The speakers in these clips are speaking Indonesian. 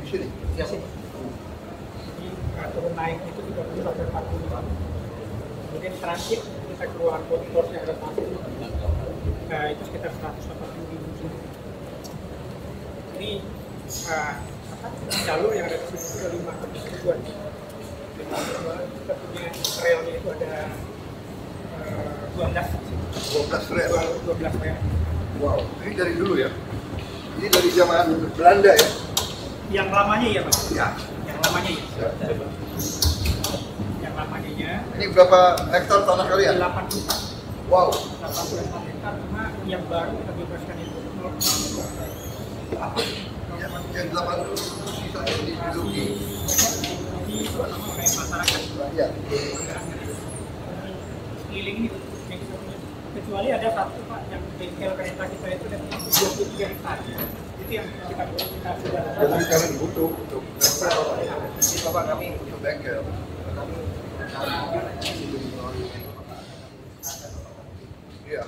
Di sini? Ya sini. Jadi turun naik itu 30 sampai 45. Kemudian transit kita keluar port yang ada transit itu sekitar 180.000. Ini jalur yang ada di situ ada 5 tujuan. Kita punya relnya itu ada 12 rel. 12 rel. Wow, ini dari dulu ya? Ini dari zaman Belanda ya? Yang lamanya ya Pak? Ya. Yang lamanya ya? Ya. Yang lamanya. Ini berapa hektar tanah kalian? 80. Wow. 84 hektar, cuma yang baru kita bebaskan itu 0,2. Yang 80 sisanya diduduki. Oleh masyarakat. Ya. Sekeliling ini yang kita punya. Kecuali ada satu Pak, yang bengkel kereta kita itu ada 23 hektar. Itu yang kita sudah. Jadi kalian butuh untuk nempel. Ini Bapak kami Untuk bengkel. Iya.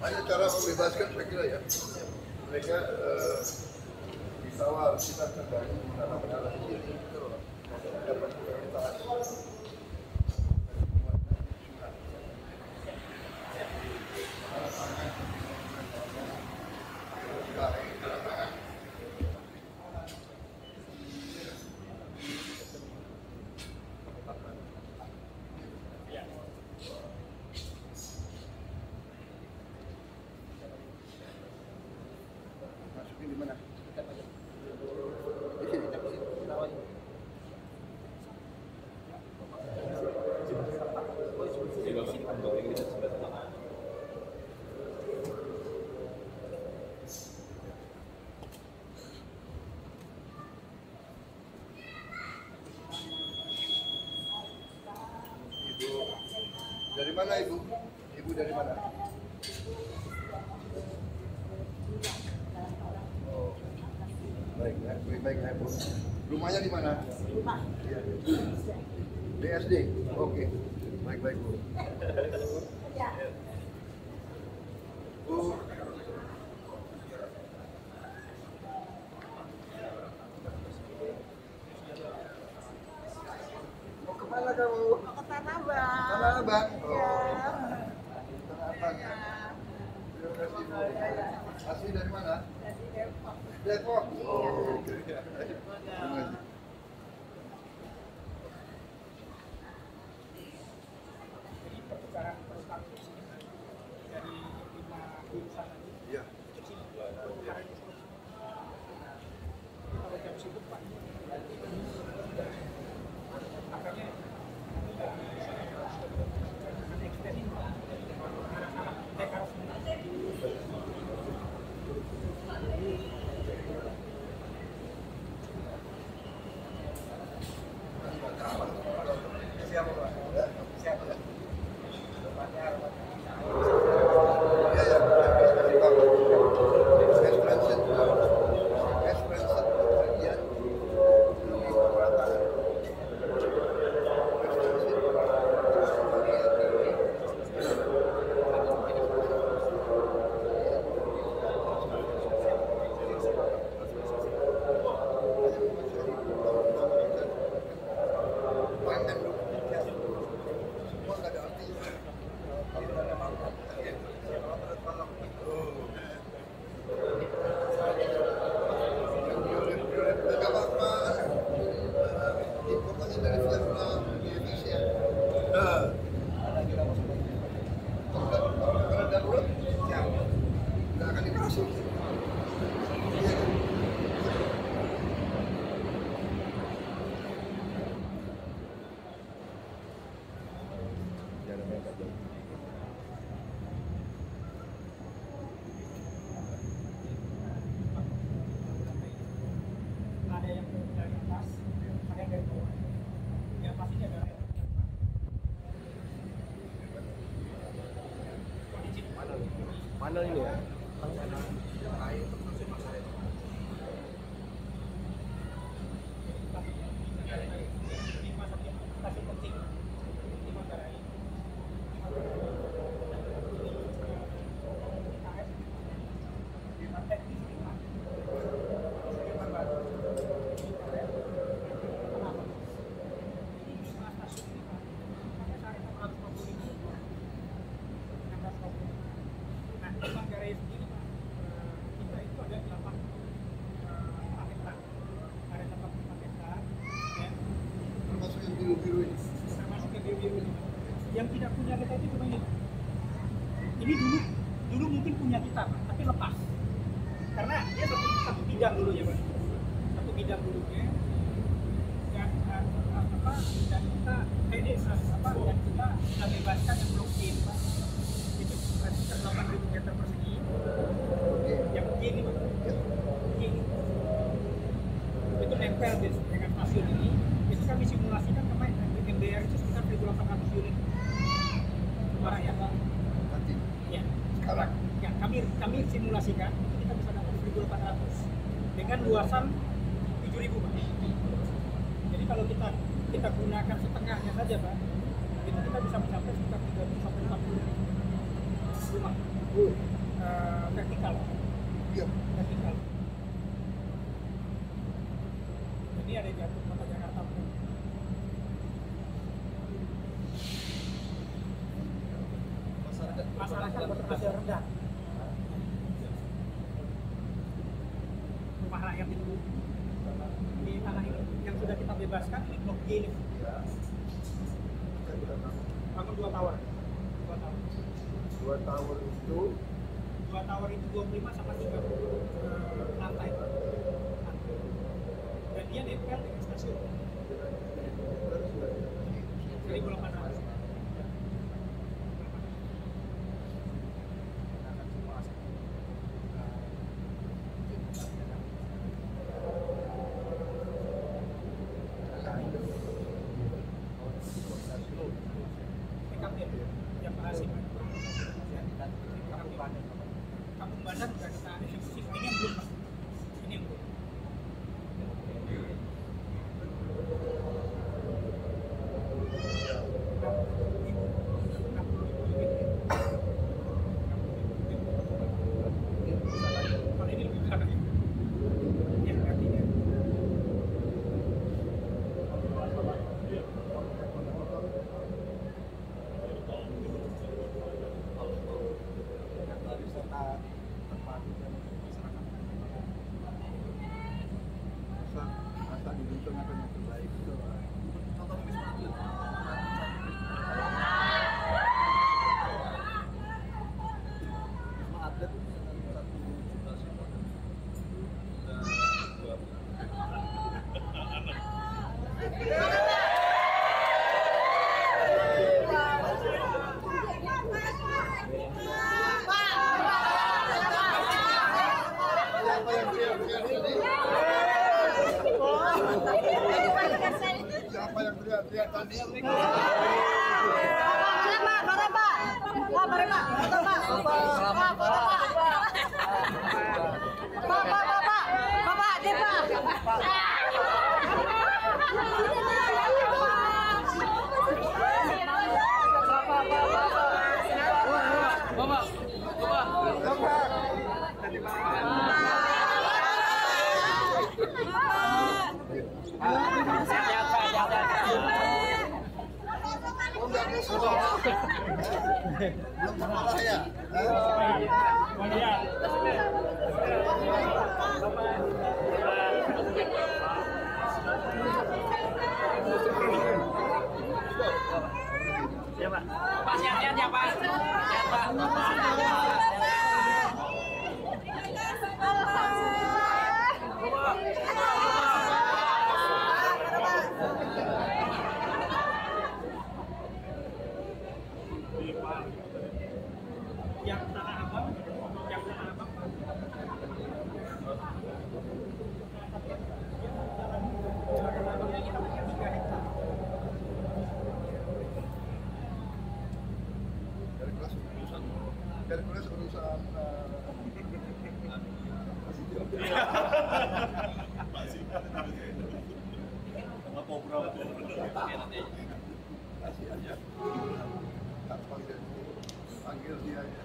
Hanya cara membebaskan saya kira ya. Mereka ditawar kita terbangun menanam-menanam di sini. Dapat prioritas. Masukin di mana? Di sini. Ibu dari mana Ibu? Ibu dari mana? Oh, baik ya Bu. Rumahnya di mana? Rumah. Iya. BSD. Oke. Baik Bu. Ya. Bu. Mau kemana kamu? Mau ke Tanah Abang. Tanah Abang. Iya. Tanah Abang. Iya. Terima kasih Bu. Asli dari mana? Dari Depok. Depok. Iya. Oh, oke. Terima kasih. Jadi pertukaran perusahaan di sini dari 5 jurusan tadi Iya. ke sini. Kemarin itu. Kalau jam sibuk Pak. Makanya extend ini Pak. Anak-anak TK semua. siapa Pak? Siapa? Bapaknya Iya, ya. Kasih tahu. Cash transit. Cash transit bagian di pemerataan. Cash transit bagian Bayangkan dulu. Semua nggak ada artinya. Nggak apa-apa. Importnya dari Vietnam, Indonesia. Kalau darurat, ya nggak akan dikasih. Iya kan? Ada yang dari atas, ada yang dari bawah. Yang pastinya ada yang mana ini ya? tapi penting. Di Manggarai. bidang dulu ya Pak. Satu bidang dulunya. Dan dan kita dan kita sudah bebaskan yang blok G Pak. Itu sekitar 8.000 meter persegi. Yang G ini Pak. G. Itu nempel dengan stasiun ini. Itu kami simulasikan kemarin MBR itu sekitar 1.800 unit barang ya Pak. Nanti. Ya. Sekarang. Ya, kami simulasikan itu kita bisa dapat 1.800 dengan luasan 7.000 Pak. Jadi kalau kita gunakan setengahnya saja Pak, itu kita bisa mencapai sekitar 30 sampai 40 rumah vertikal. Iya. Vertikal. Ini ada di jatuh kota Jakarta. Masyarakat berpenghasilan rendah. Rumah rakyat itu di tanah ini yang sudah kita bebaskan ini blok G ini. Bangun 2 tower. 2 tower. 2 tower itu 2 tower itu 25 sama 30 lantai. Dan dia nempel dengan stasiun. 1.800. Kampung Bandar juga kita eksekusi, ini yang belum Pak. Ini yang belum. Kalau ini lebih besar ya. Yang artinya masa di Bintang akan yang terbaik itu. Wisma Atlet satu juta siswa. Siapa yang teriak-teriak tadi? Siapa yang teriak-teriak tadi? Belum sekolah ya? ya Pak. Pak, sehat-sehat ya Pak. Sehat Pak. Yang Tanah Abang, Tanah Abangnya kita punya 3 hektar. Hercules urusan kasih aja. Tak panggil dia aja.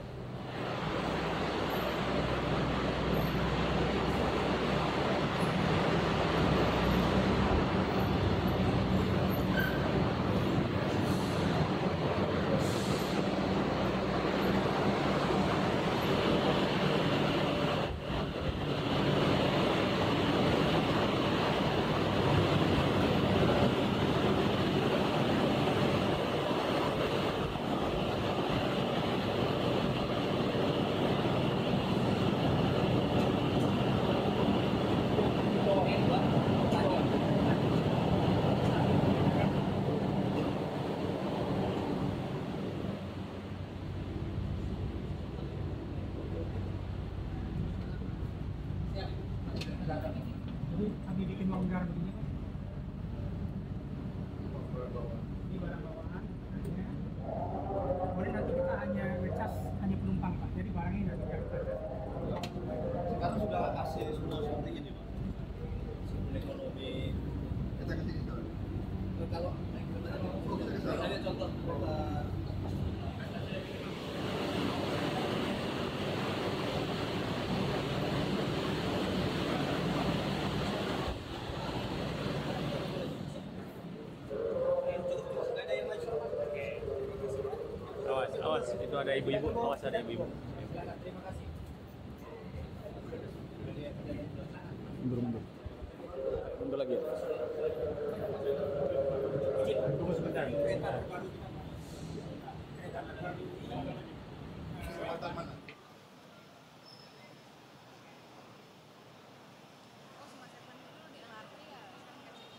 Jadi kami bikin longgar begini Pak. Di barang bawaan. Ya. Kemudian nanti kita hanya ngecas hanya penumpang Pak. Jadi barangnya nggak kita ngecas. Sekarang sudah AC semua seperti ini, Pak. Sistem ekonomi. Kita ke sini tuh. Kalau misalnya contoh kereta Awas, awas, itu ada ibu-ibu, awas ada ibu-ibu. Terima kasih. Mundur lagi. Tunggu sebentar. Kereta terbaru kita Pak. Kereta terbaru. Kesempatan mana? Oh, Smart Seven itu di LRT ya, sampai sini.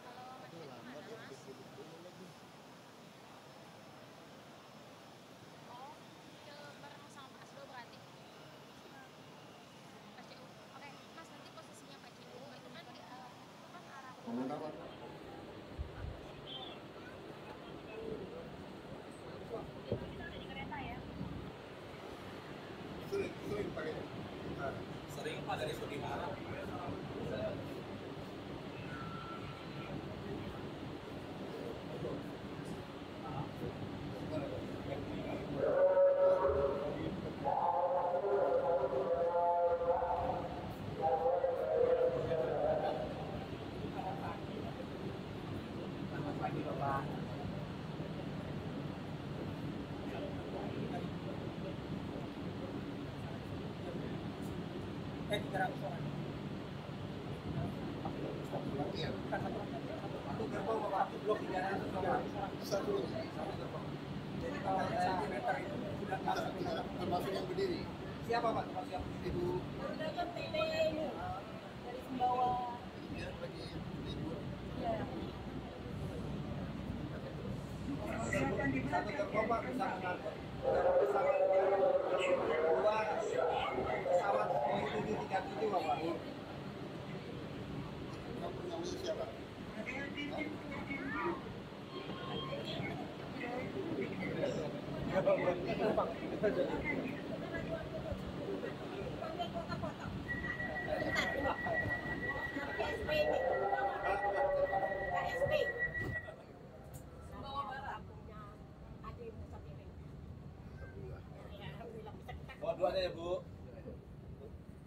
Kalau macet mana, Mas? Oh, ke bareng sama Pak Asdo berarti. PCU. Oke, Mas, nanti posisinya PCU itu kan di kan arah di kereta ya. Sering pakai. Nah, sering Pak dari Sudimara. Selamat pagi Bapak. Tiga ratus orang. iya. Bukan satu Satu gerbong Bapak, blok 300 orang. Satu Jadi kalau centimeter itu sudah masuk ke dalam. termasuk yang berdiri. Siapa Pak? Tempat siapa? Ibu Udah kan ini dari Sumbawa. dia lagi libur. Iya. Satu gerbong Pak bisa mengangkut pesawat dua pesawat Boeing 737 Bapak. Kamu namanya siapa? Panggil foto-foto. Bentar, coba. KSP ini. KSP. Sumbawa Barat. Punya adik Pusat ini. Ya, alhamdulillah bisa kita. Bawa duanya ya Bu.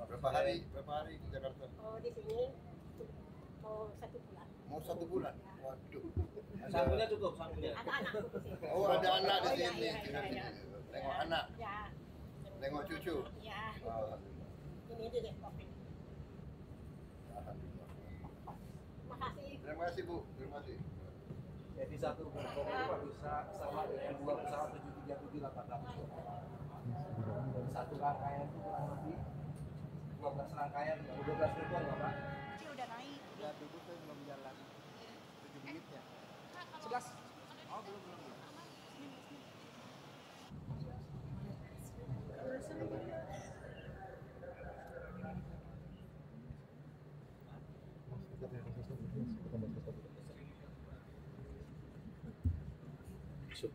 Berapa hari di Jakarta? Oh, di sini mau 1 bulan. Mau 1 bulan? Waduh. Sanggulnya cukup, sanggulnya. Ada anakku di sini. Oh, ada anak di Oh, iya, sini. iya, iya, iya. Tengok anak, Ya. tengok cucu. Ya. Oh, Ini di Depok ini. alhamdulillah. Makasih. Terima kasih Bu, terima kasih. Jadi satu gerbong itu Pak bisa pesawat dengan dua pesawat 737 800. Dan satu rangkaian itu kurang lebih 12 rangkaian, 12 gerbong Bapak. Kecil udah naik. Ya duduk saya belum jalan 7 menitnya. Kak, kalau 11. Oh, belum. Masuk.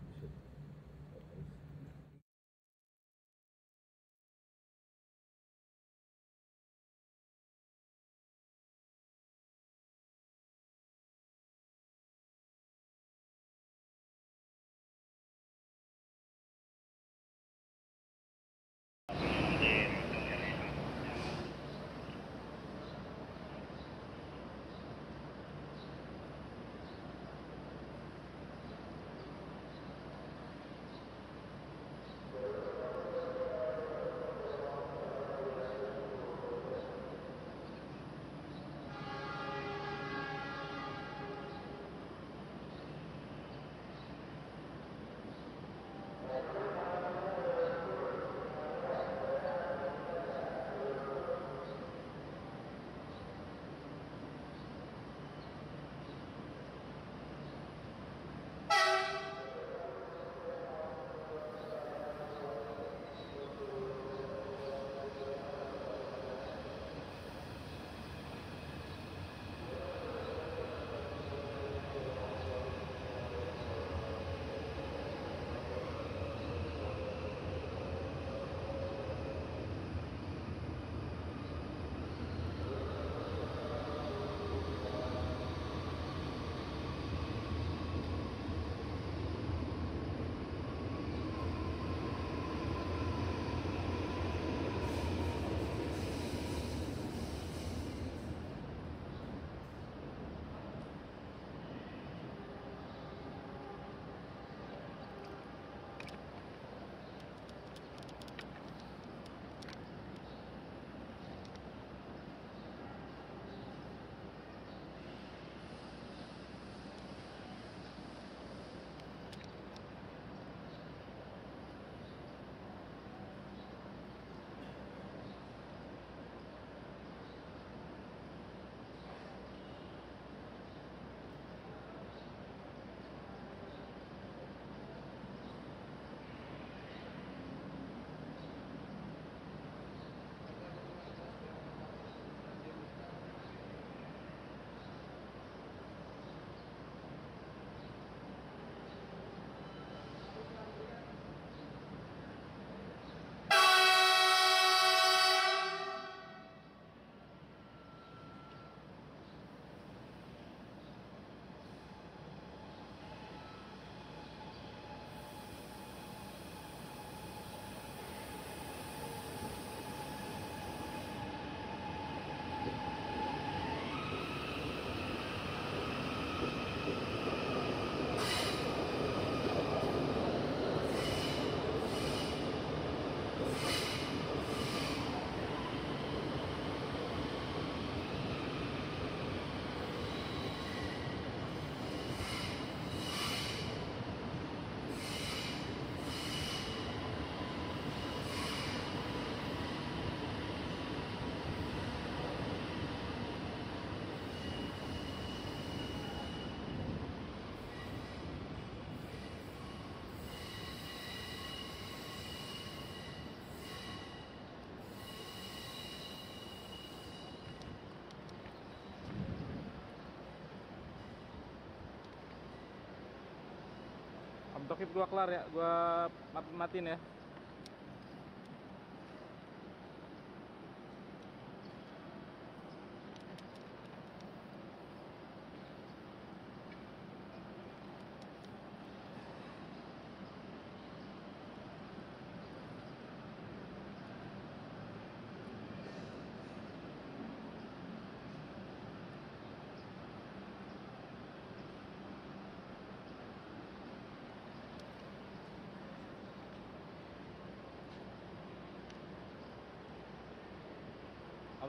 Autokip gua kelar ya, gua matiin ya.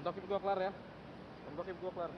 Autokip gua kelar ya. Autokip gua kelar.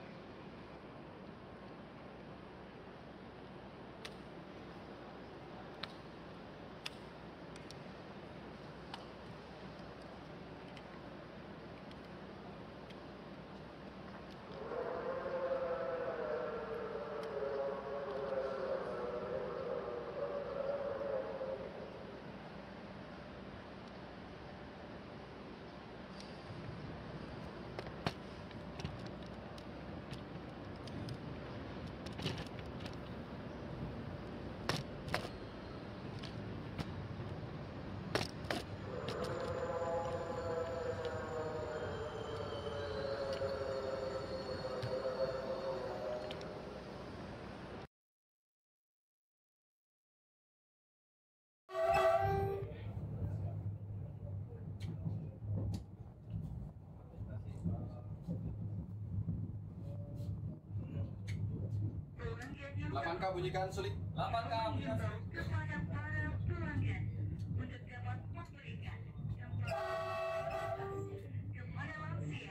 Delapan K bunyikan sulit. 8K bunyikan sulit. Kepada para pelanggan untuk dapat memberikan kepada lansia,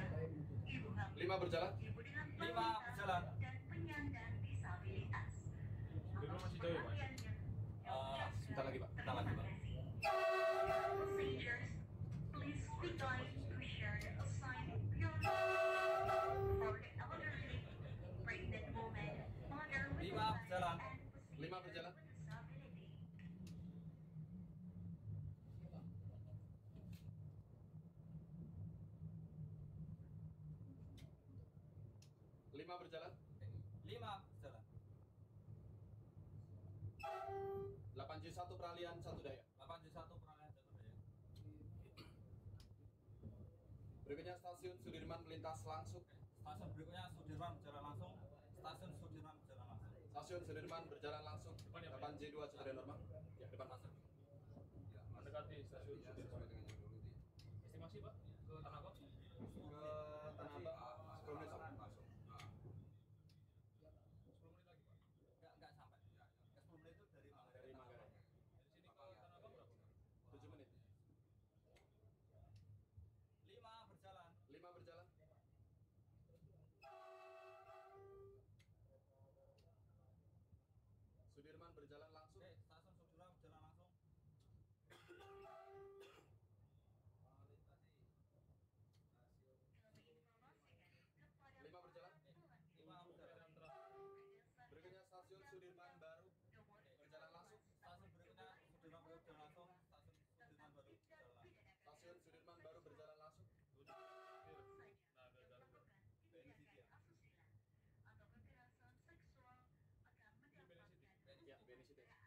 ibu hamil, 5 berjalan. ibu dengan 5 berjalan. dan penyandang disabilitas. Belum masih jauh ya, Pak? Sebentar lagi, Pak. Sebentar lagi, Pak. Passengers, please decline to share the assigned your for the elderly, pregnant woman, mother with 5 berjalan. and 5 berjalan. with disability. 5 berjalan. 5 berjalan. 8J1 peralihan 1 daya. 8J1 peralihan 1 daya. Berikutnya stasiun Sudirman melintas langsung. Stasiun berikutnya Sudirman berjalan langsung. Stasiun Sudirman berjalan langsung. Stasiun Sudirman berjalan langsung. 8J2 sesuai normal. Ya, depan masuk. Mendekati stasiun Sudirman. Estimasi Pak ke Tanah Abang? Ke Tanah Abang 10 menit langsung. 10 menit lagi Pak. Enggak sampai. 10 menit itu dari Manggarai. Dari sini ke Tanah Abang berapa Pak? 7 menit. 5 berjalan. 5 berjalan. Sudirman berjalan langsung. Stasiun Sudirman berjalan langsung. 5 berjalan. 5 berjalan. Berikutnya stasiun Sudirman Baru berjalan langsung. Stasiun berikutnya Sudirman Baru berjalan langsung. Stasiun Sudirman Baru berjalan langsung. Stasiun Sudirman Baru berjalan langsung. Nah, ada darurat. Asusila atau kekerasan seksual akan mendapatkan Ya, Benisite.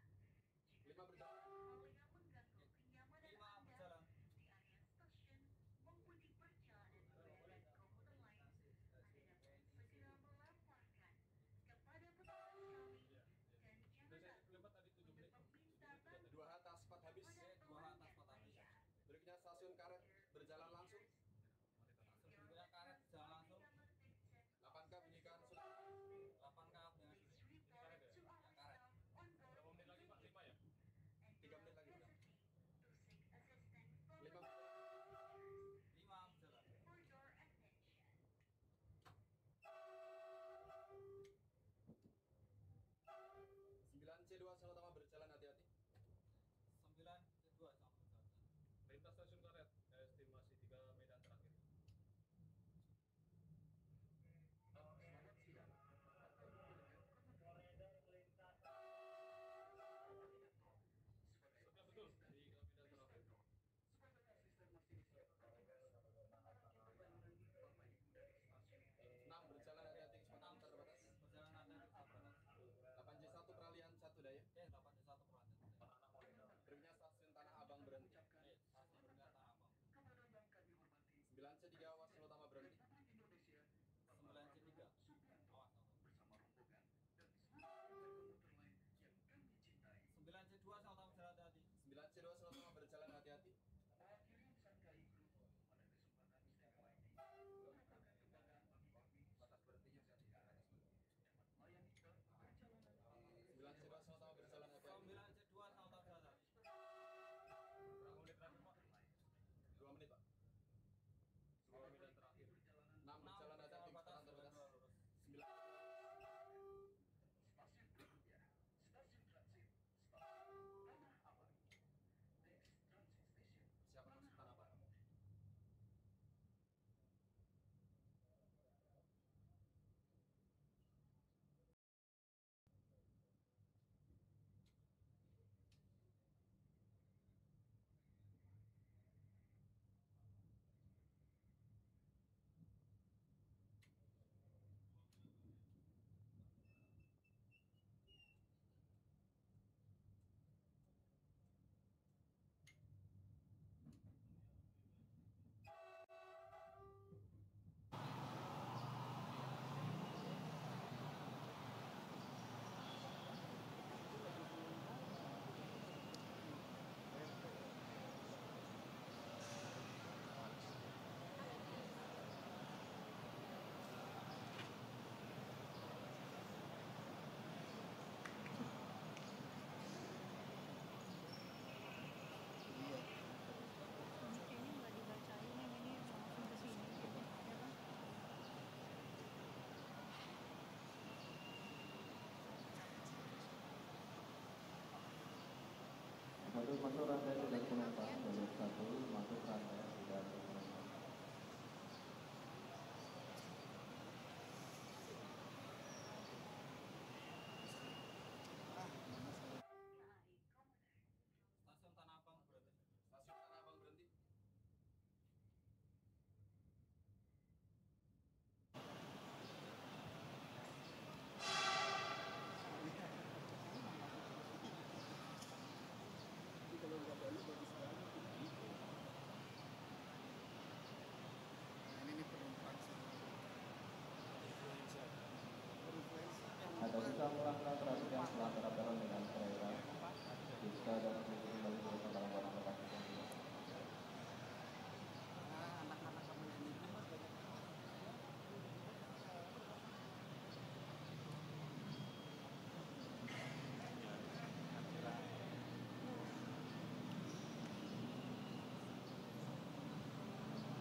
C3 awas kalau utama berhenti. 9 C3 awas bersama rombongan dan di 9 C2 saya utama berjalan hati-hati. 9 C2 kalau utama berjalan hati-hati. Akhirnya Sangkai Group pada kesempatan istimewa ini merupakan kebanggaan bagi kami Batas berhentinya hati-hati. Batas berhenti. dapat melayani perjalanan 9 C2 kalau utama berjalan hati-hati. 9 C2 saya utama berjalan hati. Berapa menit terakhir Pak? 2 menit Pak. 2 menit terakhir. 6 berjalan hati-hati. Kecepatan terbatas. 9. stasiun berikutnya, stasiun transit, stasiun Tanah Abang. Next transit station. Siapa masuk Tanah Abang? Kayaknya nggak dibacain yang ini langsung ke sini gitu, ya kan? Satu masuk rantai tidak penumpang, jalur 1 masuk rantai tidak penumpang. KAI Komuter. Stasiun Tanah Abang berarti. Stasiun Tanah Abang berhenti. Kalau nggak balik bagus banget gitu. Ini penumpang sama influencer. Ada juga melangkah perhatikan pelanggaran dalam dengan perairan. Jika dan mengikuti kembali merupakan dalam barang bekas yang tidak. Anak-anak kamu ini cuma banyak.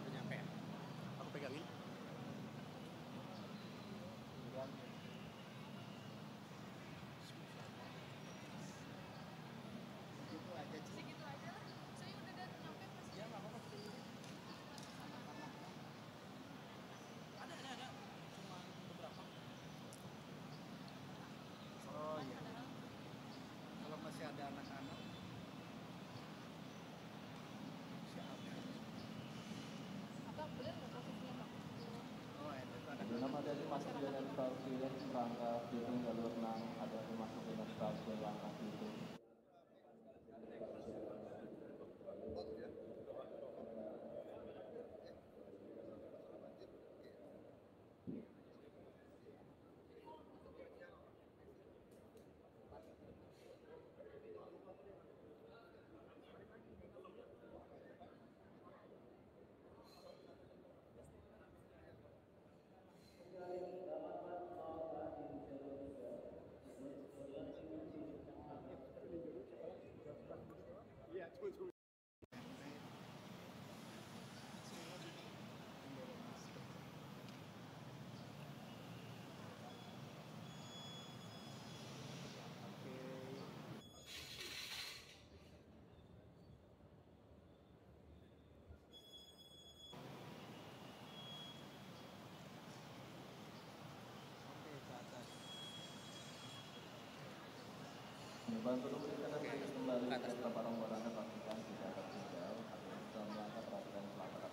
Udah nyampe ya? Aku pegangin. Kemudian Gitu aja sih. Segitu aja lah. Saya udah datang nyampe pas. Ya nggak apa-apa sih. Ada. Cuma beberapa. Oh iya. Kalau masih ada anak-anak, siapa? Abang bener nggak posisinya Pak? Oh itu ada. sebelum ada masuk dengan stasiun Rangka Bitung jalur 6 ada masuk dengan stasiun Rangka Bitung. Bot ya. Masalah banjir. Oke. Iya, cuma. Membantu memberikan sedikit kembali ke beberapa rombongan pastikan tidak tertinggal atau bisa melangkah perhatikan pelanggaran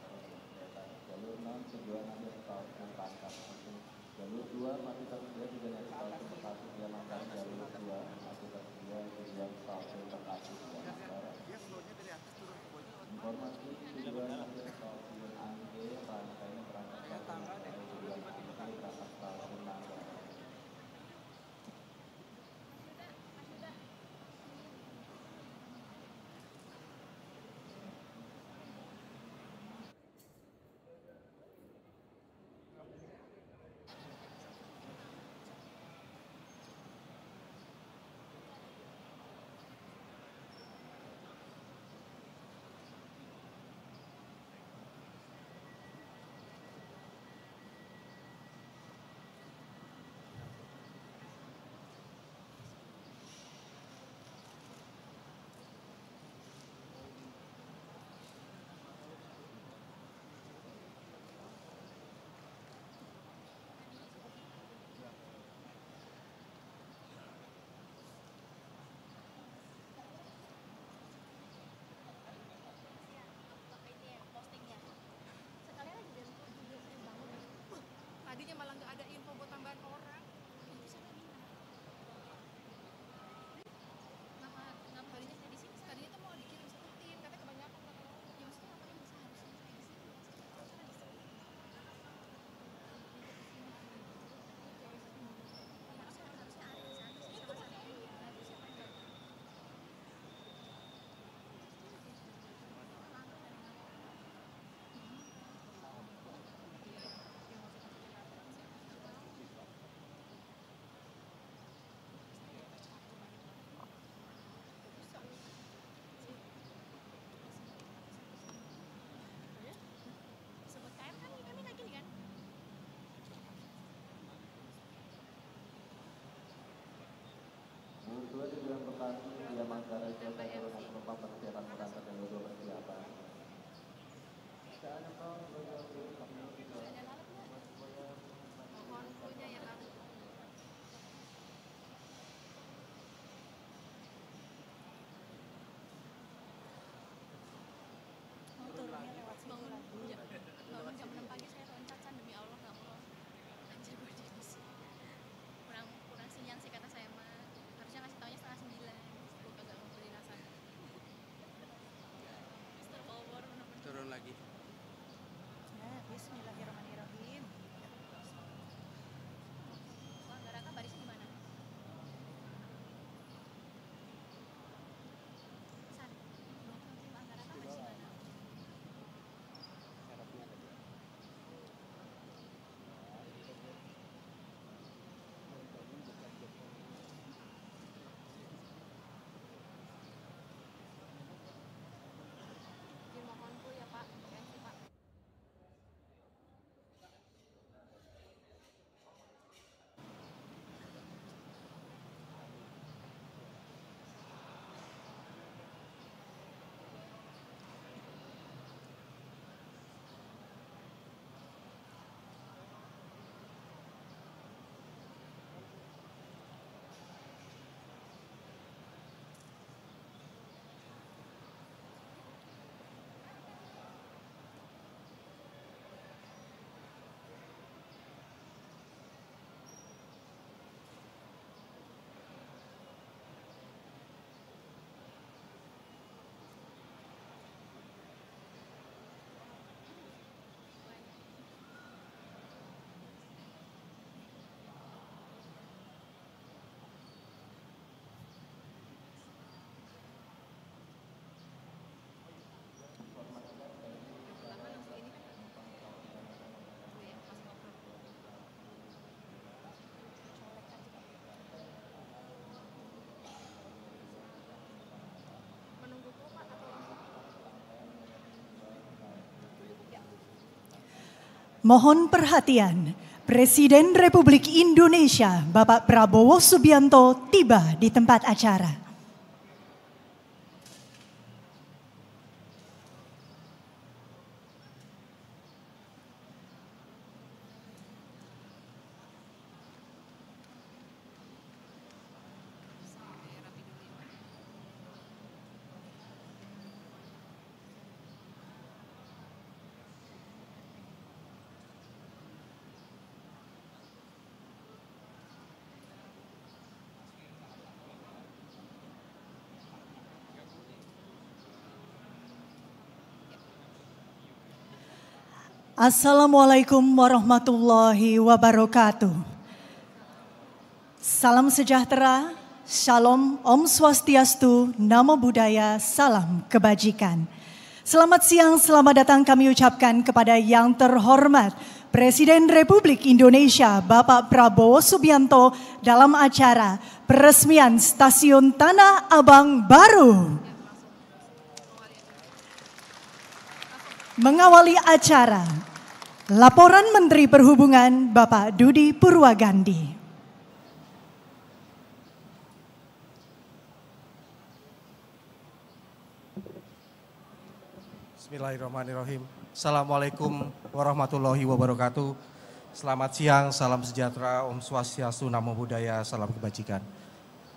kereta jalur 6 tujuan akhir stasiun Pangkal Bitung. Jalur 2 masih tersedia di stasiun Bekasi dia langkah jalur 2 masih tersedia tujuan stasiun Bekasi Dia flownya dari atas turun ke bawah. informasi tujuan akhir stasiun Angge Raya Mohon perhatian, Presiden Republik Indonesia Bapak Prabowo Subianto tiba di tempat acara. Assalamualaikum warahmatullahi wabarakatuh. Salam sejahtera, Shalom, Om Swastiastu, Namo Buddhaya, salam kebajikan. Selamat siang, selamat datang kami ucapkan kepada yang terhormat Presiden Republik Indonesia Bapak Prabowo Subianto dalam acara peresmian Stasiun Tanah Abang baru. Mengawali acara, laporan Menteri Perhubungan Bapak Dudi Purwagandi. Bismillahirrahmanirrahim. Assalamualaikum warahmatullahi wabarakatuh. Selamat siang, salam sejahtera, Om Swastiastu, Namo Buddhaya, salam kebajikan.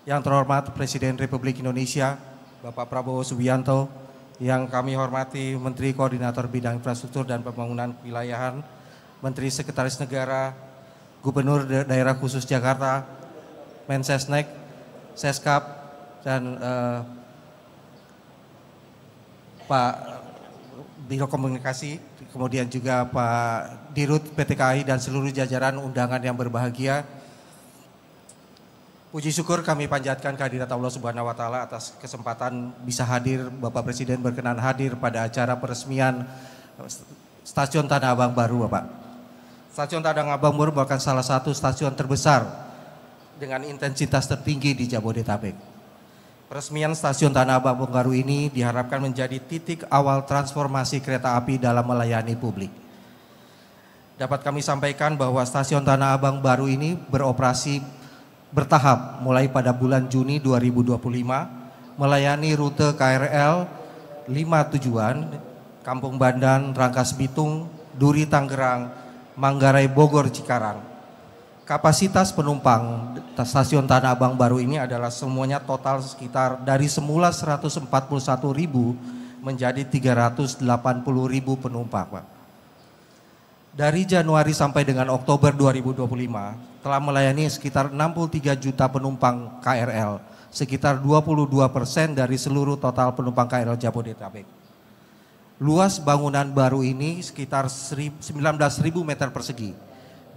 Yang terhormat Presiden Republik Indonesia Bapak Prabowo Subianto, yang kami hormati Menteri Koordinator Bidang Infrastruktur dan Pembangunan Kewilayahan, Menteri Sekretaris Negara, Gubernur Daerah Khusus Jakarta, Mensesnek, Seskap, dan Pak Biro Komunikasi, kemudian juga Pak Dirut PT KAI dan seluruh jajaran undangan yang berbahagia. Puji syukur kami panjatkan kehadirat Allah Subhanahu wa taala atas kesempatan bisa hadir, Bapak Presiden berkenan hadir pada acara peresmian Stasiun Tanah Abang baru, Bapak. Stasiun Tanah Abang baru merupakan salah satu stasiun terbesar dengan intensitas tertinggi di Jabodetabek. Peresmian Stasiun Tanah Abang baru ini diharapkan menjadi titik awal transformasi kereta api dalam melayani publik. Dapat kami sampaikan bahwa Stasiun Tanah Abang baru ini beroperasi bertahap mulai pada bulan Juni 2025, melayani rute KRL 5 tujuan, Kampung Bandan, Rangkas Bitung, Duri Tangerang, Manggarai Bogor Cikarang. Kapasitas penumpang Stasiun Tanah Abang baru ini adalah semuanya total sekitar dari semula 141.000 menjadi 380.000 penumpang, Pak. Dari Januari sampai dengan Oktober 2025 telah melayani sekitar 63 juta penumpang KRL, sekitar 22% dari seluruh total penumpang KRL Jabodetabek. Luas bangunan baru ini sekitar 19.000 meter persegi,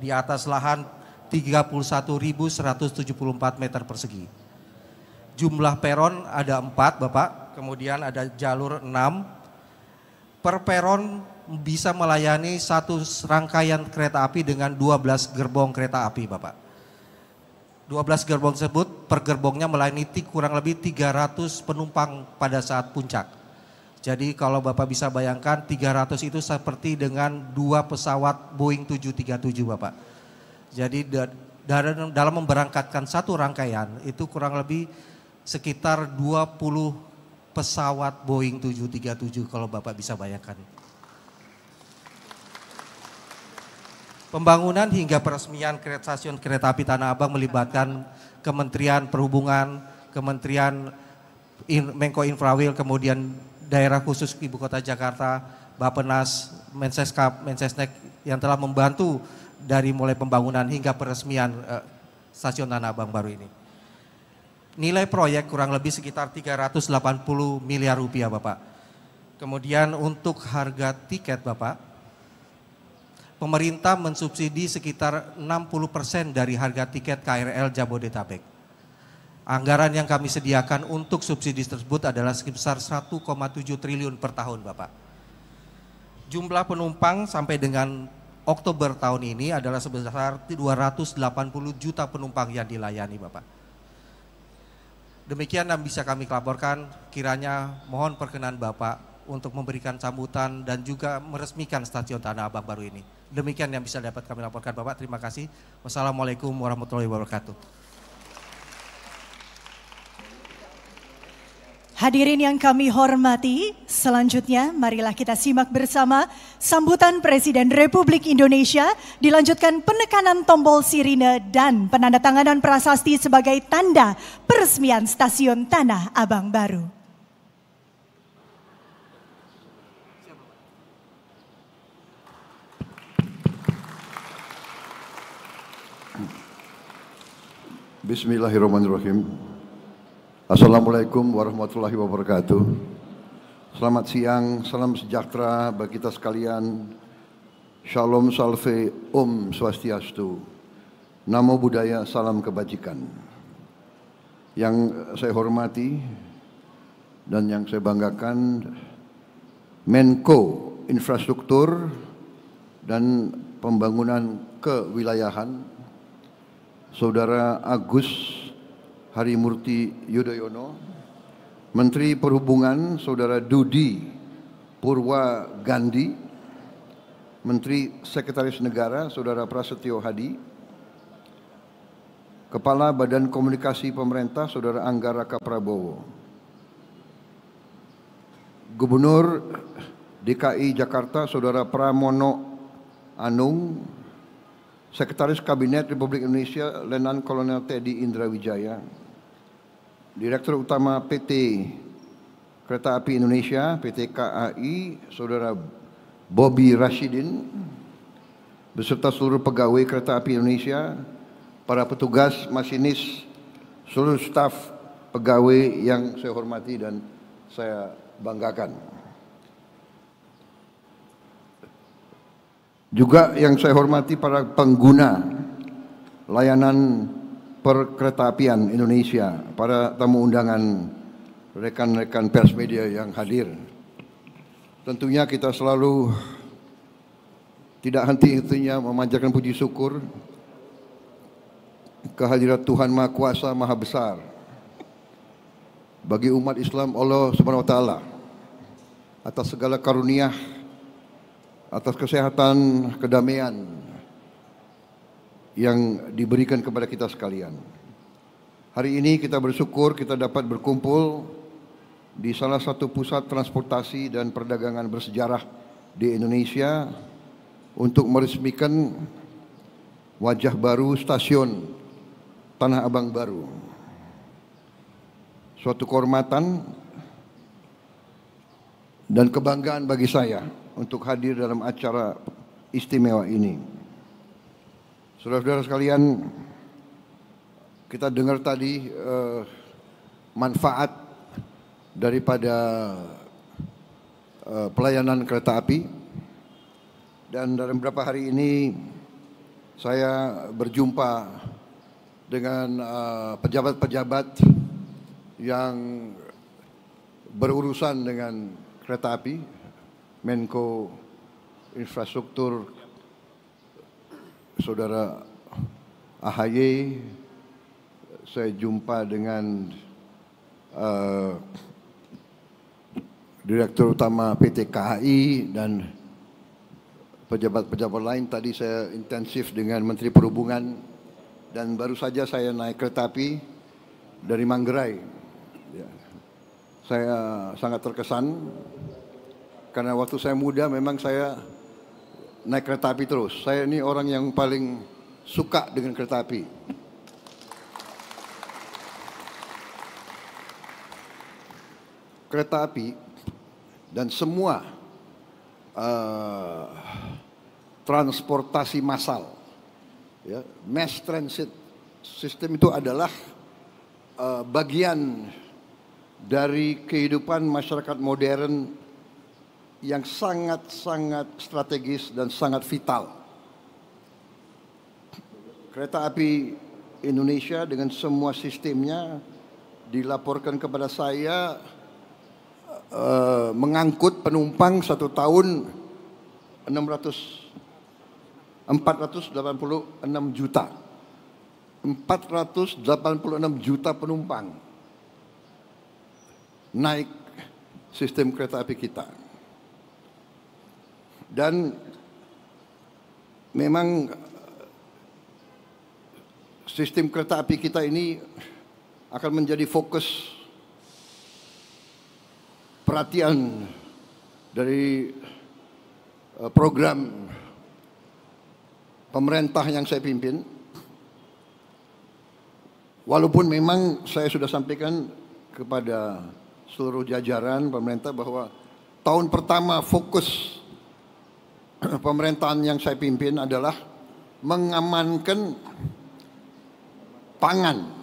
di atas lahan 31.174 meter persegi. Jumlah peron ada 4, Bapak, kemudian ada jalur 6. Per peron bisa melayani satu rangkaian kereta api dengan 12 gerbong kereta api, Bapak. 12 gerbong tersebut per gerbongnya melayani kurang lebih 300 penumpang pada saat puncak. Jadi kalau Bapak bisa bayangkan 300 itu seperti dengan 2 pesawat Boeing 737, Bapak. Jadi dalam memberangkatkan satu rangkaian itu kurang lebih sekitar 20 pesawat Boeing 737 kalau Bapak bisa bayangkan. Pembangunan hingga peresmian stasiun kereta api Tanah Abang melibatkan Kementerian Perhubungan, Kementerian Menko Infrawil, kemudian Daerah Khusus Ibu Kota Jakarta, Bappenas, Menseskap, Mensesnek yang telah membantu dari mulai pembangunan hingga peresmian stasiun Tanah Abang baru ini. Nilai proyek kurang lebih sekitar 380 miliar rupiah, Bapak. Kemudian untuk harga tiket, Bapak, pemerintah mensubsidi sekitar 60% dari harga tiket KRL Jabodetabek. Anggaran yang kami sediakan untuk subsidi tersebut adalah sebesar 1,7 triliun per tahun, Bapak. Jumlah penumpang sampai dengan Oktober tahun ini adalah sebesar 280 juta penumpang yang dilayani, Bapak. Demikian yang bisa kami laporkan, kiranya mohon perkenan Bapak untuk memberikan sambutan dan juga meresmikan Stasiun Tanah Abang baru ini. Demikian yang bisa dapat kami laporkan Bapak. Terima kasih. Wassalamualaikum warahmatullahi wabarakatuh. Hadirin yang kami hormati, selanjutnya marilah kita simak bersama sambutan Presiden Republik Indonesia, dilanjutkan penekanan tombol sirine dan penandatanganan prasasti sebagai tanda peresmian Stasiun Tanah Abang baru. Bismillahirrahmanirrahim. Assalamualaikum warahmatullahi wabarakatuh. Selamat siang, salam sejahtera bagi kita sekalian. Shalom salve, Om Swastiastu. Namo Buddhaya, salam kebajikan. Yang saya hormati dan yang saya banggakan, Menko Infrastruktur dan Pembangunan Kewilayahan, Saudara Agus Harimurti Yudhoyono, Menteri Perhubungan Saudara Dudi Purwa Gandhi, Menteri Sekretaris Negara Saudara Prasetyo Hadi, Kepala Badan Komunikasi Pemerintah Saudara Angga Raka Prabowo, Gubernur DKI Jakarta Saudara Pramono Anung, Sekretaris Kabinet Republik Indonesia Letnan Kolonel Teddy Indra Wijaya, Direktur Utama PT Kereta Api Indonesia PT KAI Saudara Bobby Rashidin, beserta seluruh pegawai Kereta Api Indonesia, para petugas, masinis, seluruh staf pegawai yang saya hormati dan saya banggakan. Juga yang saya hormati para pengguna layanan perkeretaapian Indonesia, para tamu undangan, rekan-rekan pers media yang hadir. Tentunya kita selalu tidak henti-hentinya memanjatkan puji syukur kehadirat Tuhan Maha Kuasa, Maha Besar bagi umat Islam Allah Subhanahu wa taala atas segala karunia, atas kesehatan, kedamaian yang diberikan kepada kita sekalian. Hari ini kita bersyukur kita dapat berkumpul di salah satu pusat transportasi dan perdagangan bersejarah di Indonesia untuk meresmikan wajah baru Stasiun Tanah Abang baru. Suatu kehormatan dan kebanggaan bagi saya untuk hadir dalam acara istimewa ini. Saudara-saudara sekalian, kita dengar tadi manfaat daripada pelayanan kereta api, dan dalam beberapa hari ini saya berjumpa dengan pejabat-pejabat yang berurusan dengan kereta api, Menko Infrastruktur Saudara AHY, saya jumpa dengan Direktur Utama PT KAI dan pejabat-pejabat lain. Tadi saya intensif dengan Menteri Perhubungan dan baru saja saya naik kereta api dari Manggarai. Ya. Saya sangat terkesan karena waktu saya muda memang saya naik kereta api terus. Saya ini orang yang paling suka dengan kereta api. Kereta api dan semua transportasi massal, ya, mass transit system itu adalah bagian dari kehidupan masyarakat modern yang sangat-sangat strategis dan sangat vital. Kereta api Indonesia dengan semua sistemnya dilaporkan kepada saya mengangkut penumpang satu tahun 486 juta. 486 juta penumpang. Naik sistem kereta api kita. Dan memang sistem kereta api kita ini akan menjadi fokus perhatian dari program pemerintah yang saya pimpin. Walaupun memang saya sudah sampaikan kepada seluruh jajaran pemerintah bahwa tahun pertama fokus pemerintahan yang saya pimpin adalah mengamankan pangan.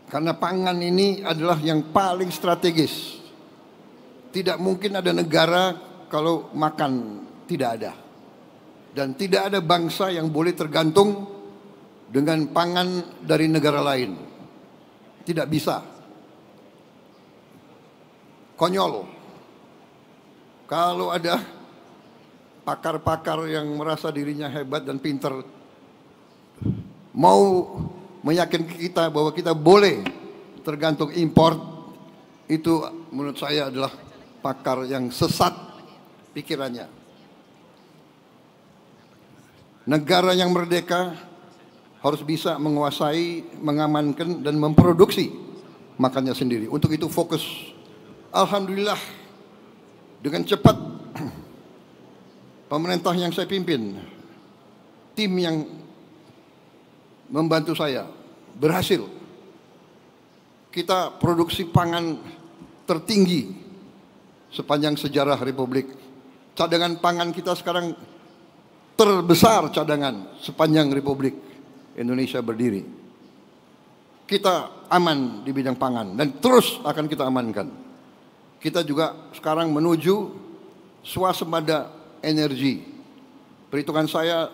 Karena pangan ini adalah yang paling strategis. Tidak mungkin ada negara kalau makan tidak ada. Dan tidak ada bangsa yang boleh tergantung dengan pangan dari negara lain. Tidak bisa. Konyol. Kalau ada pakar-pakar yang merasa dirinya hebat dan pintar mau meyakinkan kita bahwa kita boleh tergantung impor, itu menurut saya adalah pakar yang sesat pikirannya. Negara yang merdeka harus bisa menguasai, mengamankan dan memproduksi makannya sendiri. Untuk itu fokus. Alhamdulillah dengan cepat pemerintah yang saya pimpin, tim yang membantu saya berhasil. Kita produksi pangan tertinggi sepanjang sejarah Republik. Cadangan pangan kita sekarang terbesar cadangan sepanjang Republik Indonesia berdiri. Kita aman di bidang pangan dan terus akan kita amankan. Kita juga sekarang menuju swasembada energi. Perhitungan saya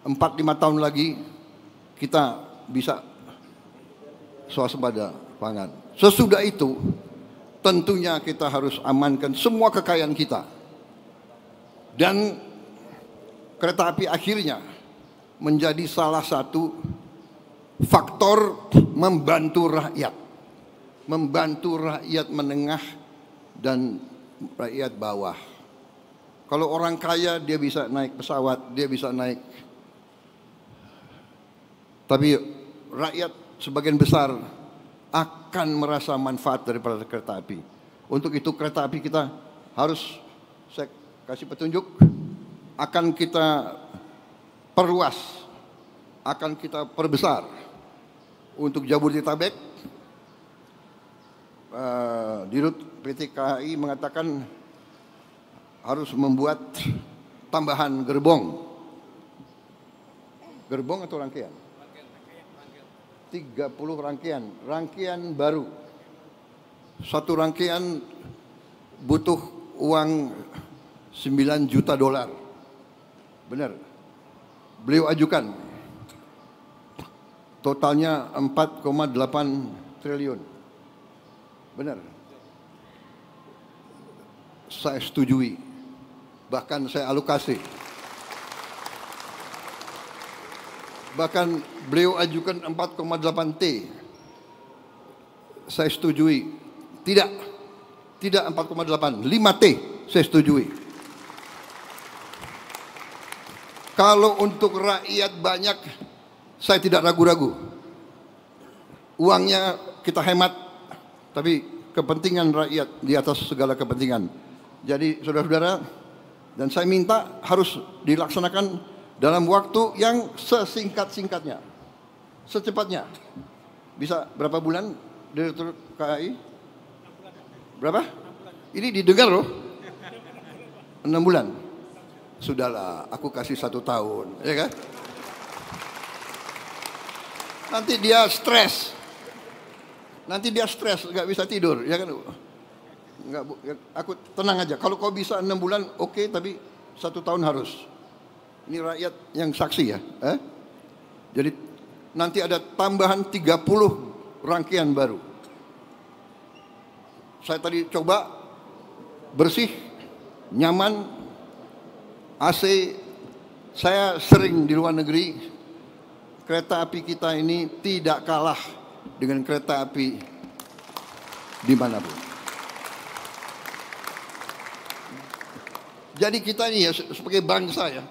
4-5 tahun lagi kita bisa swasembada pangan. Sesudah itu tentunya kita harus amankan semua kekayaan kita. Dan kereta api akhirnya menjadi salah satu faktor membantu rakyat. Membantu rakyat menengah dan rakyat bawah. Kalau orang kaya dia bisa naik pesawat, dia bisa naik. Tapi rakyat sebagian besar akan merasa manfaat daripada kereta api. Untuk itu kereta api kita harus, saya kasih petunjuk, akan kita perluas, akan kita perbesar. Untuk Jabodetabek, Dirut PT KAI mengatakan harus membuat tambahan gerbong. Gerbong atau rangkaian? 30 rangkaian baru. Satu rangkaian butuh uang 9 juta dolar. Benar. Beliau ajukan. Totalnya 4,8 triliun. Benar. Saya setujui. Bahkan saya alokasi. Bahkan beliau ajukan 4,8 T. Saya setujui. Tidak 4,8, 5 T saya setujui. Kalau untuk rakyat banyak, saya tidak ragu-ragu. Uangnya kita hemat, tapi kepentingan rakyat di atas segala kepentingan. Jadi saudara-saudara, dan saya minta harus dilaksanakan dalam waktu yang sesingkat-singkatnya, secepatnya. Bisa berapa bulan Direktur KAI? Berapa? Ini didengar loh. 6 bulan. Sudahlah, aku kasih 1 tahun, ya kan? Nanti dia stres. Nggak bisa tidur, ya kan? Nggak, aku tenang aja. Kalau kau bisa 6 bulan, oke, tapi 1 tahun harus. Ini rakyat yang saksi ya. Jadi nanti ada tambahan 30 rangkaian baru. Saya tadi coba bersih, nyaman, AC. Saya sering di luar negeri. Kereta api kita ini tidak kalah dengan kereta api dimanapun. Jadi kita ini ya sebagai bangsa ya,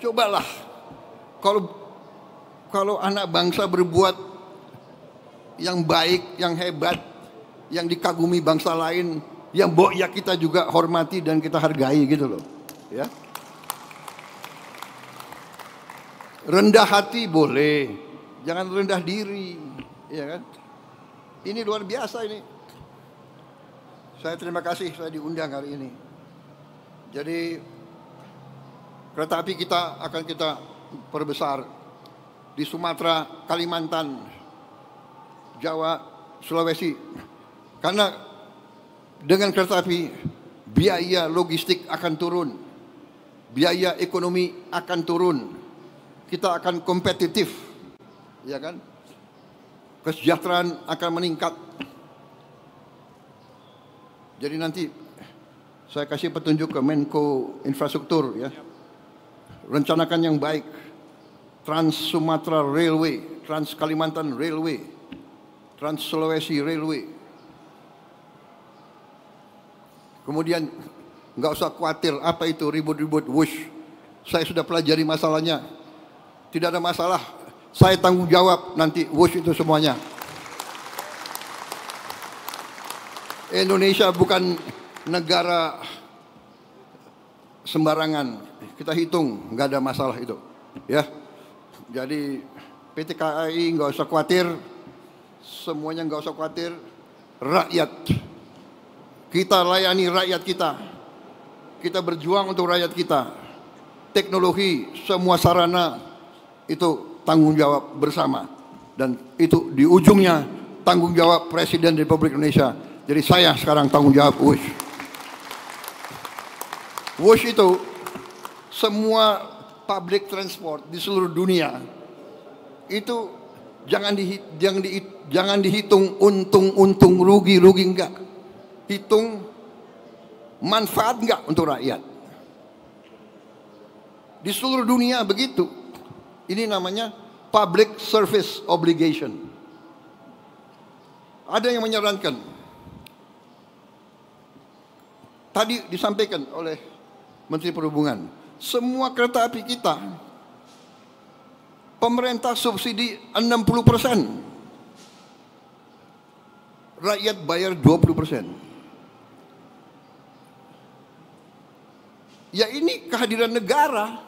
cobalah kalau anak bangsa berbuat yang baik, yang hebat, yang dikagumi bangsa lain, yang ya kita juga hormati dan kita hargai gitu loh, ya. Rendah hati boleh, jangan rendah diri, ya kan? Ini luar biasa ini. Saya terima kasih saya diundang hari ini. Jadi kereta api kita akan kita perbesar di Sumatera, Kalimantan, Jawa, Sulawesi. Karena dengan kereta api biaya logistik akan turun, biaya ekonomi akan turun, kita akan kompetitif, ya kan? Kesejahteraan akan meningkat. Jadi nanti saya kasih petunjuk ke Menko Infrastruktur ya. Rencanakan yang baik. Trans Sumatera Railway, Trans Kalimantan Railway, Trans Sulawesi Railway. Kemudian nggak usah khawatir apa itu ribut-ribut wush. Saya sudah pelajari masalahnya. Tidak ada masalah. Saya tanggung jawab nanti wush itu semuanya. Indonesia bukan negara sembarangan, kita hitung nggak ada masalah itu, ya. Jadi PT KAI nggak usah khawatir, semuanya nggak usah khawatir. Rakyat, kita layani rakyat kita berjuang untuk rakyat kita. Teknologi, semua sarana itu tanggung jawab bersama, dan itu di ujungnya tanggung jawab Presiden Republik Indonesia. Jadi saya sekarang tanggung jawab WUSH. WUSH itu semua public transport di seluruh dunia itu jangan dihitung untung rugi enggak. Hitung manfaat enggak untuk rakyat. Di seluruh dunia begitu. Ini namanya public service obligation. Ada yang menyarankan, tadi disampaikan oleh Menteri Perhubungan, semua kereta api kita pemerintah subsidi 60%, rakyat bayar 20%. Ya ini kehadiran negara.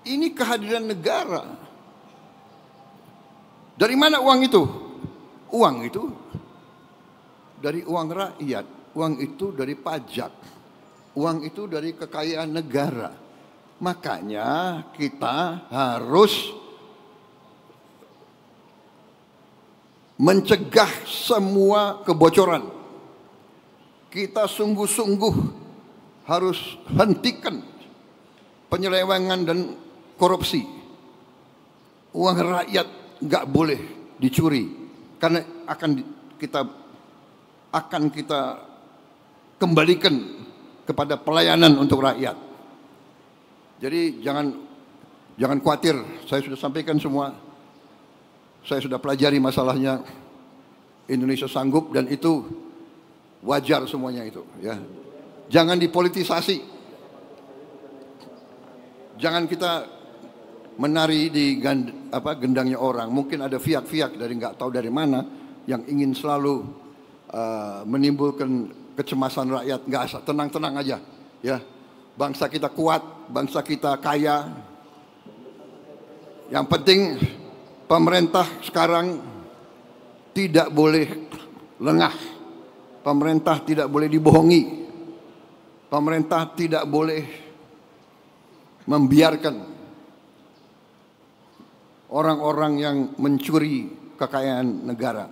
Ini kehadiran negara. Dari mana uang itu? Uang itu dari uang rakyat. Uang itu dari pajak, uang itu dari kekayaan negara. Makanya kita harus mencegah semua kebocoran. Kita sungguh-sungguh harus hentikan penyelewengan dan korupsi. Uang rakyat nggak boleh dicuri, karena akan kita kembalikan kepada pelayanan untuk rakyat. Jadi jangan khawatir, saya sudah sampaikan semua. Saya sudah pelajari masalahnya. Indonesia sanggup dan itu wajar semuanya itu, ya. Jangan dipolitisasi. Jangan kita menari di gendangnya orang. Mungkin ada fiak-fiak dari nggak tahu dari mana yang ingin selalu menimbulkan kecemasan rakyat. Nggak asal, tenang-tenang aja, ya. Bangsa kita kuat, bangsa kita kaya. Yang penting pemerintah sekarang tidak boleh lengah. Pemerintah tidak boleh dibohongi. Pemerintah tidak boleh membiarkan orang-orang yang mencuri kekayaan negara.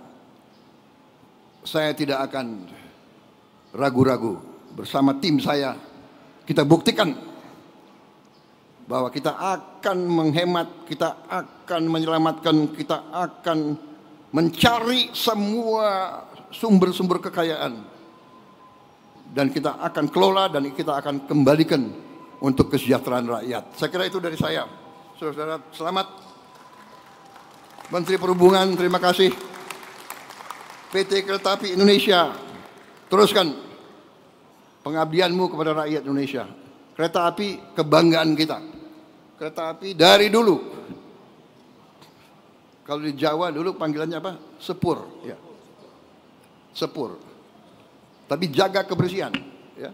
Saya tidak akan ragu-ragu. Bersama tim saya, kita buktikan bahwa kita akan menghemat, kita akan menyelamatkan, kita akan mencari semua sumber-sumber kekayaan. Dan kita akan kelola dan kita akan kembalikan untuk kesejahteraan rakyat. Saya kira itu dari saya. Saudara, selamat. Menteri Perhubungan, terima kasih. PT Kereta Api Indonesia, teruskan pengabdianmu kepada rakyat Indonesia. Kereta api kebanggaan kita. Kereta api dari dulu. Kalau di Jawa dulu panggilannya apa? Sepur. Ya. Sepur. Tapi jaga kebersihan. Ya.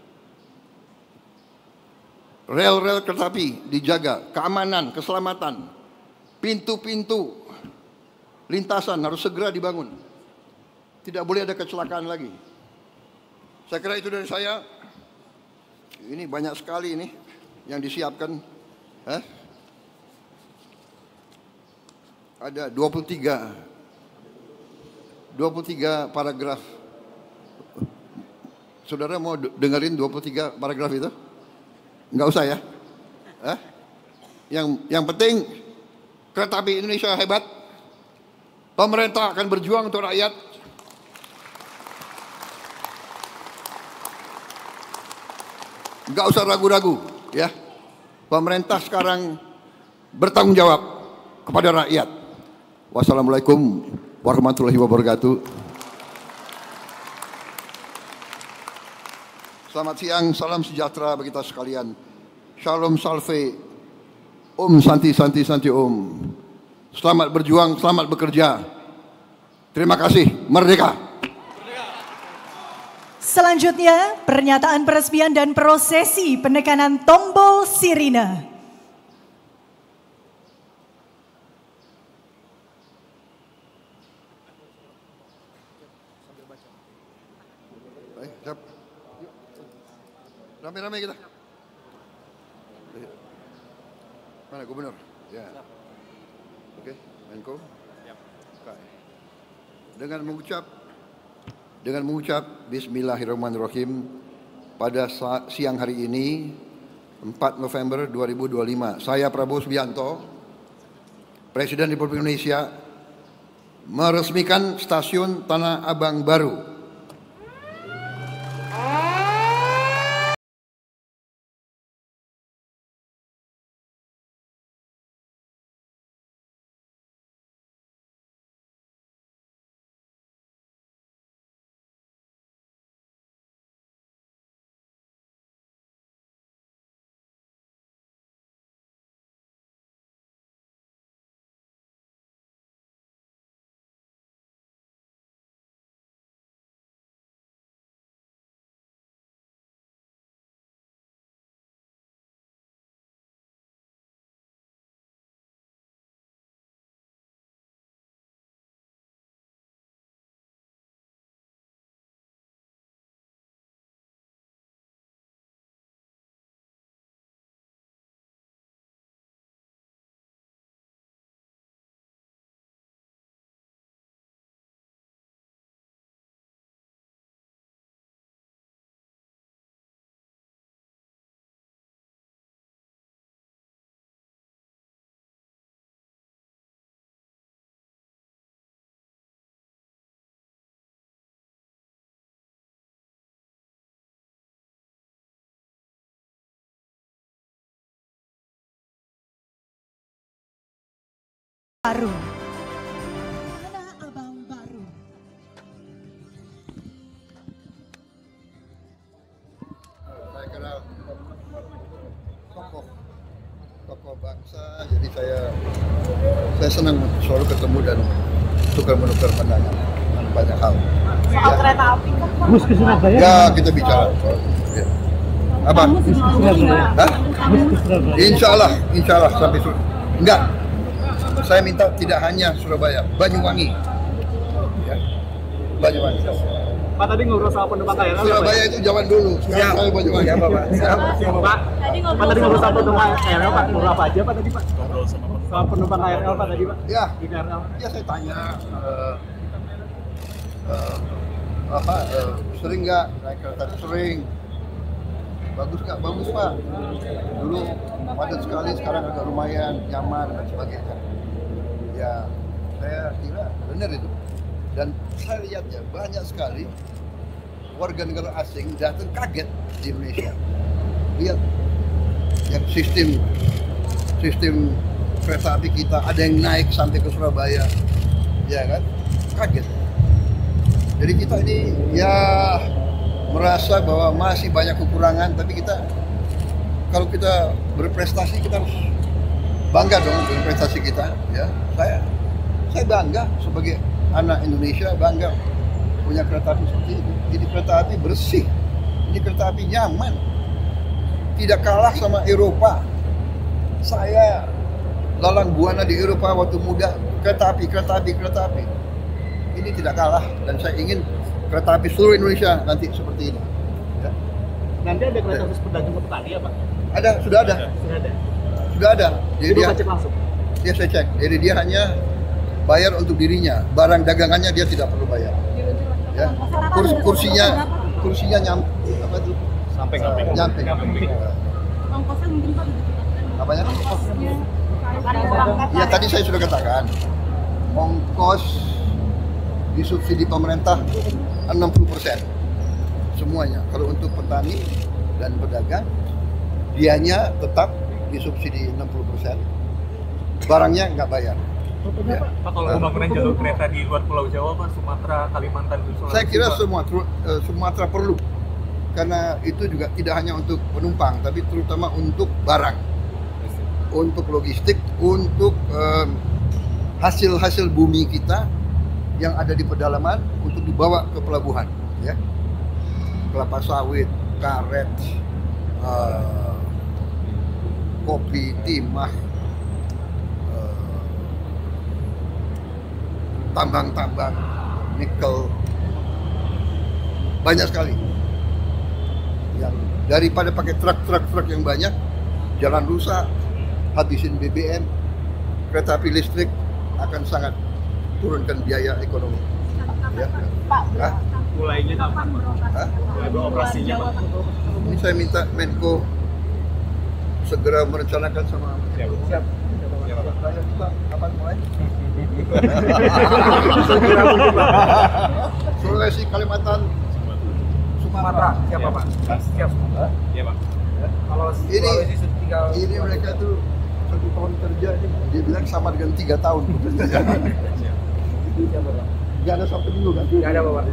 Rel-rel kereta api dijaga. Keamanan, keselamatan. Pintu-pintu lintasan harus segera dibangun. Tidak boleh ada kecelakaan lagi. Saya kira itu dari saya. Ini banyak sekali ini yang disiapkan. Ada 23 paragraf. Saudara mau dengerin 23 paragraf itu? Enggak usah ya. Yang penting Kereta Api Indonesia hebat. Pemerintah akan berjuang untuk rakyat. Enggak usah ragu-ragu, ya. Pemerintah sekarang bertanggung jawab kepada rakyat. Wassalamualaikum warahmatullahi wabarakatuh. Selamat siang, salam sejahtera bagi kita sekalian. Shalom salve, Santi Santi Santi Om. Selamat berjuang, selamat bekerja. Terima kasih, merdeka. Selanjutnya, pernyataan peresmian dan prosesi penekanan tombol sirine. Rame-rame kita. Mana gubernur? Ya. Oke, Menko. Dengan mengucap Bismillahirrahmanirrahim pada siang hari ini 4 November 2025, saya Prabowo Subianto, Presiden Republik Indonesia, meresmikan stasiun Tanah Abang baru. Baru. Tanah Abang baru. Saya kenal tokoh bangsa, jadi saya senang selalu ketemu dan tukar-menukar pandangan banyak hal. Soal kereta api kan? Bus ke Surabaya. Ya, kita bicara. Ya. Apa? Hah? Insya Allah sampai enggak. Saya minta tidak hanya Surabaya, Banyuwangi. Ya. Banyuwangi. Pak tadi ngobrol sama penumpang KRL. Surabaya itu zaman dulu. Sekarang saya Banyuwangi. Ya, Pak. Pak. Tadi ngobrol sama penumpang KRL, Pak. Ngobrol apa aja, Pak tadi, Pak? Ngobrol sama penumpang KRL, Pak tadi, Pak. Ya. Di KRL. Ya, saya tanya sering nggak naik kereta? Sering. Bagus nggak? Bagus, Pak. Dulu padat sekali, sekarang agak lumayan, nyaman dan sebagainya. Ya, saya kira benar itu. Dan saya lihat ya, banyak sekali warga negara asing datang kaget di Indonesia. Lihat yang sistem kereta api kita, ada yang naik sampai ke Surabaya, ya kan? Kaget. Jadi kita ini ya merasa bahwa masih banyak kekurangan, tapi kalau kita berprestasi kita harus bangga dong dengan prestasi kita. Ya, saya bangga sebagai anak Indonesia, bangga punya kereta api seperti ini. Ini kereta api bersih, ini kereta api nyaman, tidak kalah sama Eropa. Saya lalang buana di Eropa waktu muda, kereta api. Ini tidak kalah, dan saya ingin kereta api seluruh Indonesia nanti seperti ini. Ya. Nanti ada kereta khusus pedagang ke petani ya Pak? Ada, sudah ada. Jadi dia cek langsung. Dia saya cek. Jadi dia hanya bayar untuk dirinya, barang dagangannya dia tidak perlu bayar. Ya. Kursinya apa itu? Samping. Ongkosnya mungkin Pak Apanya? ongkosnya Ya tadi saya sudah katakan, ongkos disubsidi pemerintah 60% semuanya. Kalau untuk petani dan pedagang, dianya tetap disubsidi 60%, barangnya nggak bayar. Ya. Pak, kalau pembangunan jalur kereta di luar Pulau Jawa, Pak, Sumatera, Kalimantan, Sulawesi, Saya kira Sumatera perlu, karena itu juga tidak hanya untuk penumpang, tapi terutama untuk barang, untuk logistik, untuk hasil-hasil bumi kita yang ada di pedalaman untuk dibawa ke pelabuhan, ya, kelapa sawit, karet, kopi, timah, tambang-tambang, nikel, banyak sekali. Yang daripada pakai truk yang banyak, jalan rusak, habisin BBM, kereta api listrik akan sangat turunkan biaya ekonomi. Ya. Pak, mulainya kapan, Pak? Mulai beroperasinya, Pak? Ini saya minta Menko segera merencanakan sama Siap. Kapan mulai? Sulawesi, Kalimantan, Sumatera, siapa Pak? Siap Sumatera. Iya, Pak. Kalau Sulawesi tinggal ini mereka tuh 1 tahun kerja, dia bilang sama dengan 3 tahun. itu siapa Pak? Gak ada sampai dulu kan? Nggak ada Bapak.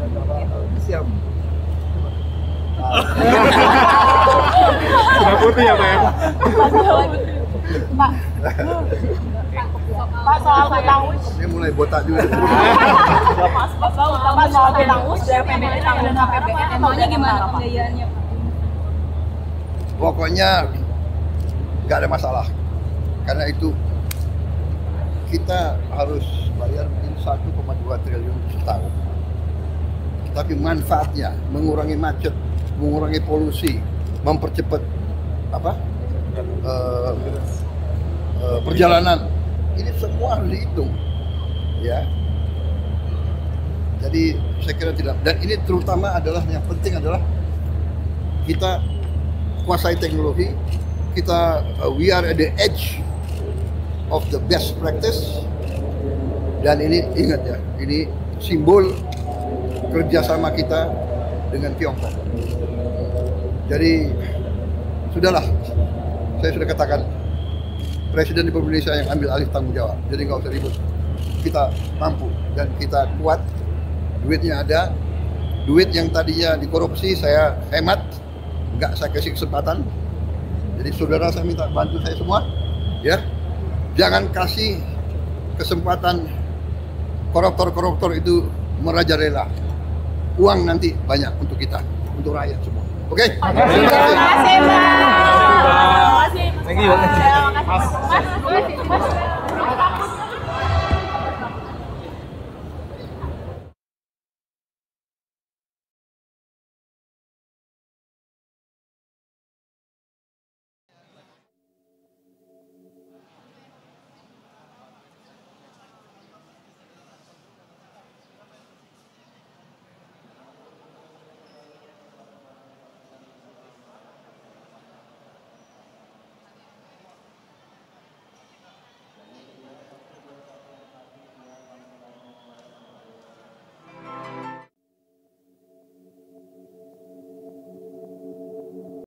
Siap. Sudah putih ya, Pak ya? Pak soal hutang us. Dia mulai botak juga. Pak soal hutang us dari PBN dan APBN maunya gimana pembiayaannya? Pokoknya nggak ada masalah, karena itu kita harus bayar mungkin 1,2 triliun setahun. Tapi manfaatnya mengurangi macet, mengurangi polusi, mempercepat perjalanan, ini semua harus dihitung, ya. Jadi saya kira tidak, dan ini terutama adalah yang penting adalah kita kuasai teknologi, kita we are at the edge of the best practice, dan ini ingat ya, ini simbol kerjasama kita dengan Tiongkok. Jadi sudahlah, saya sudah katakan, Presiden Republik Indonesia yang ambil alih tanggung jawab, jadi nggak usah ribut. Kita mampu dan kita kuat, duitnya ada, duit yang tadinya dikorupsi saya hemat, nggak saya kasih kesempatan. Jadi saudara, saya minta bantu saya semua, ya, jangan kasih kesempatan koruptor itu merajalela. Uang nanti banyak untuk kita, untuk rakyat semua. Oke? Terima kasih, Pak. Thank you. Terima kasih, Mas.